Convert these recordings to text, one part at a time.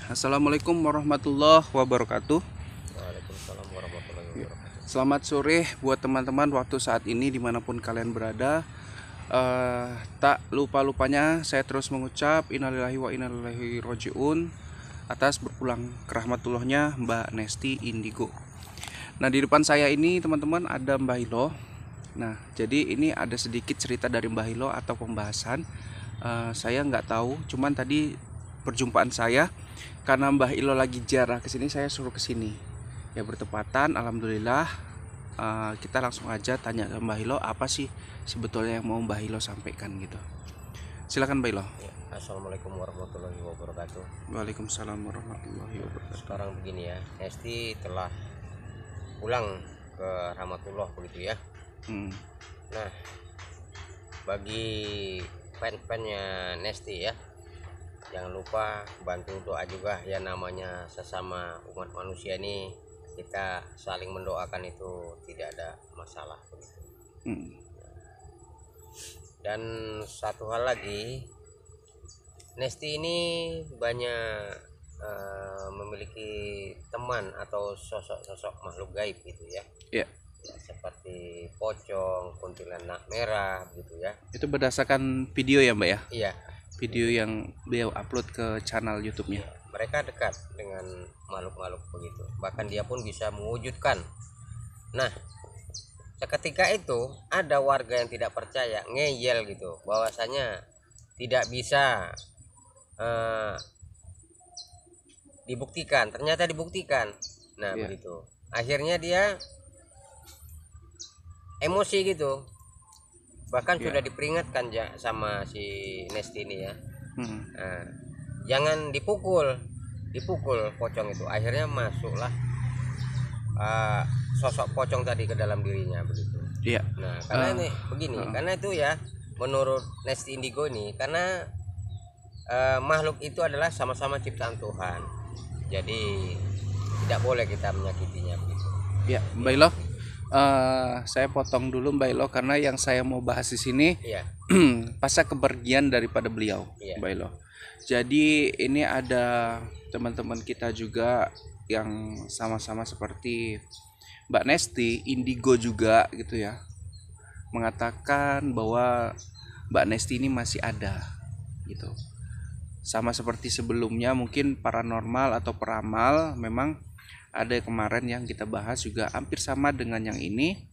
Assalamualaikum warahmatullahi wabarakatuh. Waalaikumsalam warahmatullahi wabarakatuh. Selamat sore buat teman-teman waktu saat ini dimanapun kalian berada. Tak lupa-lupanya saya terus mengucap innalillahi wa inna ilaihi rojiun atas berpulang ke rahmatullahnya Mbak Nesti Indigo. Nah, di depan saya ini teman-teman ada Mbak Hilo. Nah, jadi ini ada sedikit cerita dari Mbak Hilo atau pembahasan. Saya nggak tahu, cuman tadi perjumpaan saya karena Mbah Ilo lagi jarah kesini, saya suruh kesini. Ya bertepatan, alhamdulillah. Kita langsung aja tanya ke Mbah Ilo apa sih sebetulnya yang mau Mbah Ilo sampaikan gitu. Silakan Mbah Ilo. Ya, Assalamualaikum warahmatullahi wabarakatuh. Waalaikumsalam warahmatullahi wabarakatuh. Sekarang begini ya, Nesti telah pulang ke rahmatullah begitu ya. Nah, bagi fan-fannya Nesti ya, jangan lupa bantu doa juga ya, namanya sesama umat manusia ini kita saling mendoakan itu tidak ada masalah begitu. Dan satu hal lagi, Nesti ini banyak memiliki teman atau sosok-sosok makhluk gaib gitu ya. Ya. Ya, seperti pocong, kuntilanak merah gitu ya. Itu berdasarkan video ya Mbak ya? Iya. Video yang beliau upload ke channel YouTube-nya. Mereka dekat dengan makhluk-makhluk begitu. Bahkan dia pun bisa mewujudkan. Nah, seketika itu ada warga yang tidak percaya, ngeyel gitu, bahwasanya tidak bisa dibuktikan. Ternyata dibuktikan. Nah, begitu. Akhirnya dia emosi gitu. Bahkan sudah diperingatkan sama si Nesti ini ya. Nah, jangan dipukul pocong itu. Akhirnya masuklah sosok pocong tadi ke dalam dirinya begitu. Iya. Nah, karena ini begini, karena itu ya menurut Nesti Indigo ini, karena makhluk itu adalah sama-sama ciptaan Tuhan. Jadi tidak boleh kita menyakitinya begitu. Ya, Mbak Ilo. Saya potong dulu Mbak Ilo karena yang saya mau bahas di sini pasca kepergian daripada beliau, Mbak Ilo. Jadi ini ada teman-teman kita juga yang sama-sama seperti Mbak Nesti Indigo juga gitu ya, mengatakan bahwa Mbak Nesti ini masih ada gitu. Sama seperti sebelumnya mungkin paranormal atau peramal, memang ada kemarin yang kita bahas juga hampir sama dengan yang ini.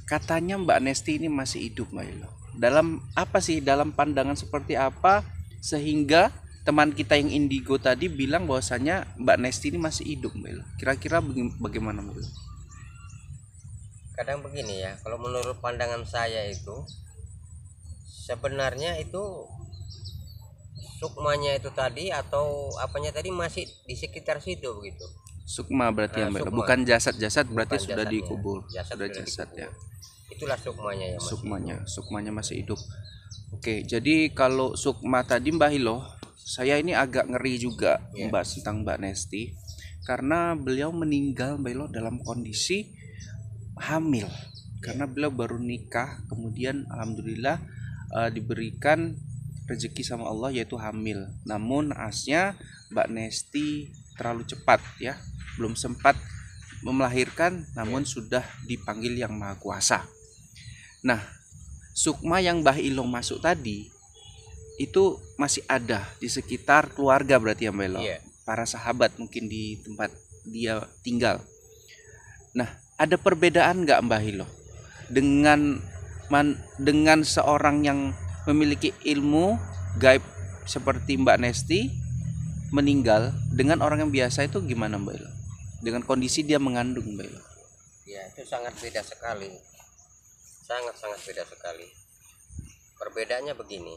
Katanya Mbak Nesti ini masih hidup Mbak Ilo. Dalam apa sih, dalam pandangan seperti apa sehingga teman kita yang Indigo tadi bilang bahwasanya Mbak Nesti ini masih hidup Mbak Ilo? Kira-kira bagaimana Mbak Ilo? Kadang begini ya, kalau menurut pandangan saya itu sebenarnya itu sukmanya itu tadi atau apanya tadi masih di sekitar situ begitu. Sukma berarti Mbak Ilo, bukan jasad-jasad, berarti sudah dikubur. Sudah jasad ya. Itulah sukmanya ya Mas. Sukmanya masih hidup. Oke, jadi kalau sukma tadi Mbak Hilo, saya ini agak ngeri juga membahas tentang Mbak Nesti karena beliau meninggal Mbak Hilo dalam kondisi hamil. Karena beliau baru nikah, kemudian alhamdulillah diberikan rezeki sama Allah yaitu hamil. Namun asnya Mbak Nesti terlalu cepat ya, belum sempat melahirkan namun sudah dipanggil Yang Maha Kuasa. Nah, sukma yang Mbah Ilo masuk tadi itu masih ada di sekitar keluarga berarti ya Mbak Ilo. Para sahabat mungkin di tempat dia tinggal. Nah, ada perbedaan nggak Mbah Ilo dengan seorang yang memiliki ilmu gaib seperti Mbak Nesti meninggal dengan orang yang biasa itu gimana Mbak Ilo? Dengan kondisi dia mengandung Mbak Ilo? Ya, itu sangat beda sekali. Sangat beda sekali. Perbedaannya begini.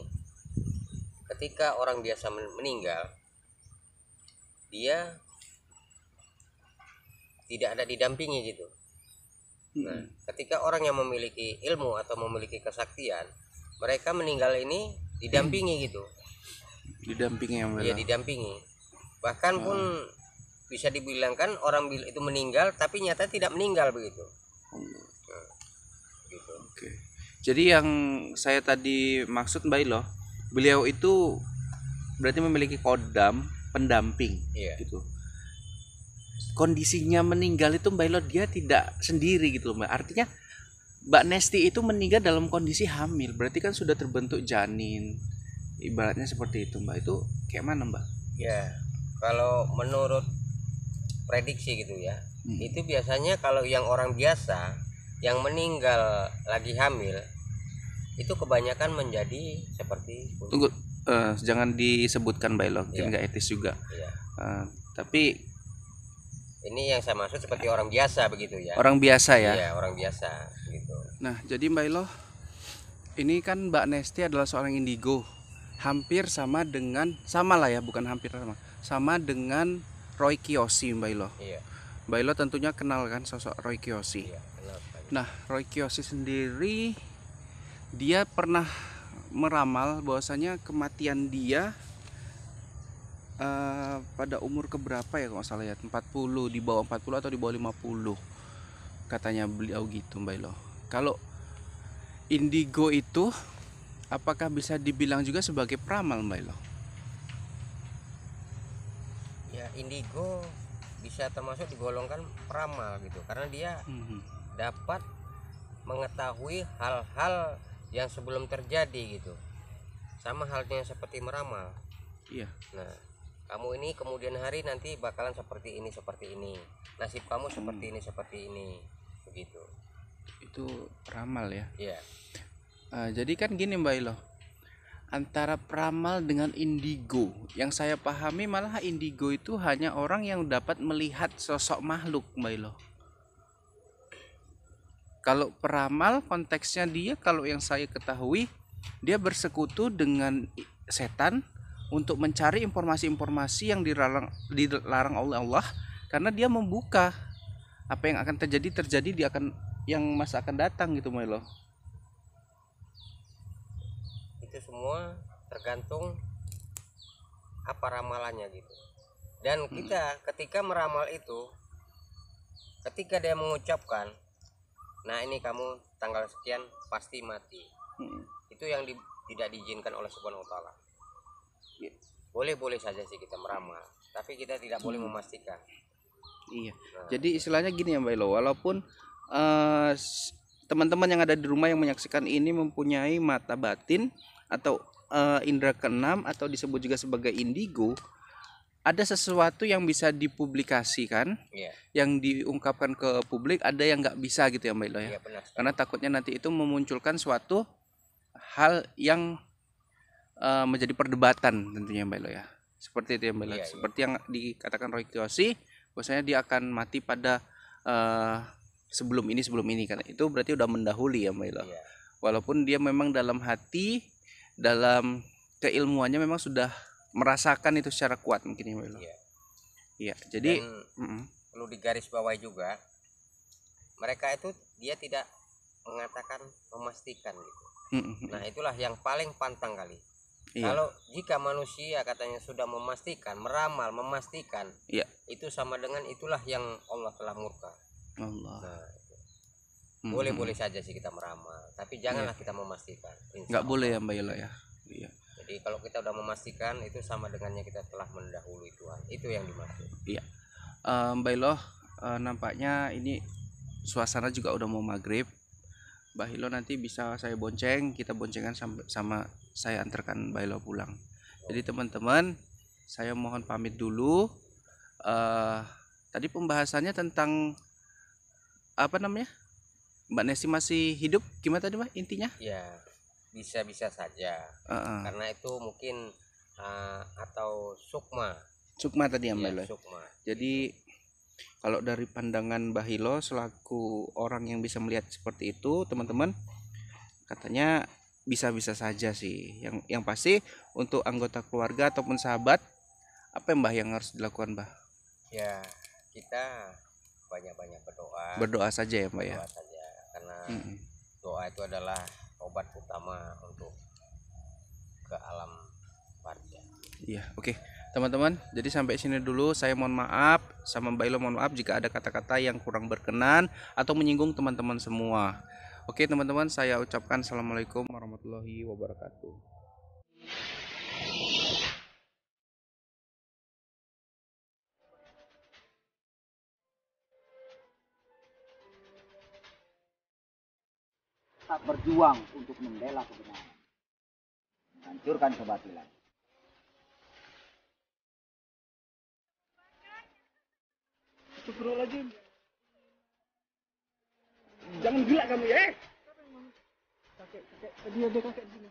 Ketika orang biasa meninggal, dia tidak ada didampingi gitu. Nah, ketika orang yang memiliki ilmu atau memiliki kesaktian, mereka meninggal ini didampingi gitu. Didampingi yang Iya, didampingi. Bahkan pun bisa dibilangkan orang itu meninggal tapi nyata tidak meninggal begitu. Gitu. Oke. Jadi yang saya tadi maksud Mbak Ilo, beliau itu berarti memiliki kodam pendamping gitu. Kondisinya meninggal itu Mbak Ilo dia tidak sendiri gitu loh Mbak. Artinya Mbak Nesti itu meninggal dalam kondisi hamil, berarti kan sudah terbentuk janin. Ibaratnya seperti itu Mbak. Itu kayak mana Mbak? Ya, kalau menurut prediksi gitu ya, itu biasanya kalau yang orang biasa yang meninggal lagi hamil itu kebanyakan menjadi seperti tunggu, jangan disebutkan Mbak Ilo, mungkin nggak etis juga. Tapi ini yang saya maksud seperti orang biasa begitu ya. Orang biasa ya. Iya, orang biasa gitu. Nah, jadi Mbak Ilo, ini kan Mbak Nesti adalah seorang indigo. Hampir sama lah ya, bukan hampir sama dengan Roy Kiyoshi Mbak Ilo. Iya. Mbak Ilo tentunya kenal kan sosok Roy Kiyoshi. Iya, kenal. Nah, Roy Kiyoshi sendiri dia pernah meramal bahwasanya kematian dia pada umur keberapa ya kalau nggak salah ya, 40, di bawah 40 atau di bawah 50 katanya beliau gitu Mbak Ilo. Kalau indigo itu apakah bisa dibilang juga sebagai peramal Mbak Ilo? Ya, indigo bisa termasuk digolongkan peramal gitu karena dia dapat mengetahui hal-hal yang sebelum terjadi gitu, sama halnya seperti meramal. Iya. Nah, kamu ini kemudian hari nanti bakalan seperti ini, nasib kamu seperti ini begitu. Itu peramal ya. Iya. Jadi kan gini Mbak Ilo, antara peramal dengan indigo, yang saya pahami malah indigo itu hanya orang yang dapat melihat sosok makhluk Mbak Ilo. Kalau peramal konteksnya dia, kalau yang saya ketahui, dia bersekutu dengan setan untuk mencari informasi-informasi yang dilarang oleh Allah, karena dia membuka apa yang akan terjadi yang masa akan datang gitu Mbak Ilo. Itu semua tergantung apa ramalannya gitu. Dan kita ketika meramal itu, ketika dia mengucapkan, nah ini kamu tanggal sekian pasti mati, itu yang tidak diizinkan oleh Subhanahu wa Ta'ala. Boleh saja sih kita meramal, tapi kita tidak boleh memastikan. Iya. Jadi istilahnya gini ya Mbak Ilo, walaupun teman-teman yang ada di rumah yang menyaksikan ini mempunyai mata batin atau indera keenam atau disebut juga sebagai indigo, ada sesuatu yang bisa dipublikasikan, yang diungkapkan ke publik, ada yang nggak bisa gitu ya Mbak Ilo ya. Benar. Karena takutnya nanti itu memunculkan suatu hal yang menjadi perdebatan tentunya Mbak Ilo ya. Seperti itu ya Mbak Ilo. Seperti yang dikatakan Roy Kiyoshi, bahwasanya dia akan mati pada sebelum ini kan. Itu berarti udah mendahului ya Mbak Ilo. Walaupun dia memang dalam hati, dalam keilmuannya memang sudah merasakan itu secara kuat mungkin ya Mbak Ilo. Iya. Jadi perlu digarisbawahi juga, mereka itu dia tidak mengatakan memastikan gitu. Nah, itulah yang paling pantang kali. Kalau jika manusia katanya sudah memastikan, meramal, memastikan, itu sama dengan itulah yang Allah telah murka. Allah. Nah, boleh saja sih kita meramal, tapi janganlah kita memastikan. Nggak boleh ya Mbak Ilo ya. Iya. Jadi kalau kita udah memastikan, itu sama dengannya kita telah mendahului Tuhan. Itu yang dimaksud. Iya. Mbak Ilo, nampaknya ini suasana juga udah mau maghrib. Mbak Ilo nanti bisa saya bonceng, kita boncengan sama saya antarkan Mbak Ilo pulang. Jadi teman-teman, saya mohon pamit dulu. Tadi pembahasannya tentang apa namanya? Mbak Nesti masih hidup, gimana tadi Mbak intinya? Ya, bisa saja. Karena itu mungkin atau sukma tadi ya Mbak Ilo. Sukma. Jadi kalau dari pandangan Mbah Hilo selaku orang yang bisa melihat seperti itu, teman-teman, katanya bisa-bisa saja sih. Yang pasti untuk anggota keluarga ataupun sahabat, apa Mbah yang harus dilakukan Mbah? Ya, kita banyak-banyak berdoa. Berdoa saja ya Mbah ya. Berdoa saja, karena doa itu adalah obat utama untuk ke alam barzah. Iya, oke. Teman-teman, jadi sampai sini dulu. Saya mohon maaf, sama Mbak Ilo mohon maaf jika ada kata-kata yang kurang berkenan atau menyinggung teman-teman semua. Oke teman-teman, saya ucapkan assalamualaikum warahmatullahi wabarakatuh. tak berjuang untuk membela kebenaran, menghancurkan kebatilan. Astagfirullahaladzim. Jangan gila kamu ya. Kakek, tadi ada kakek di sini.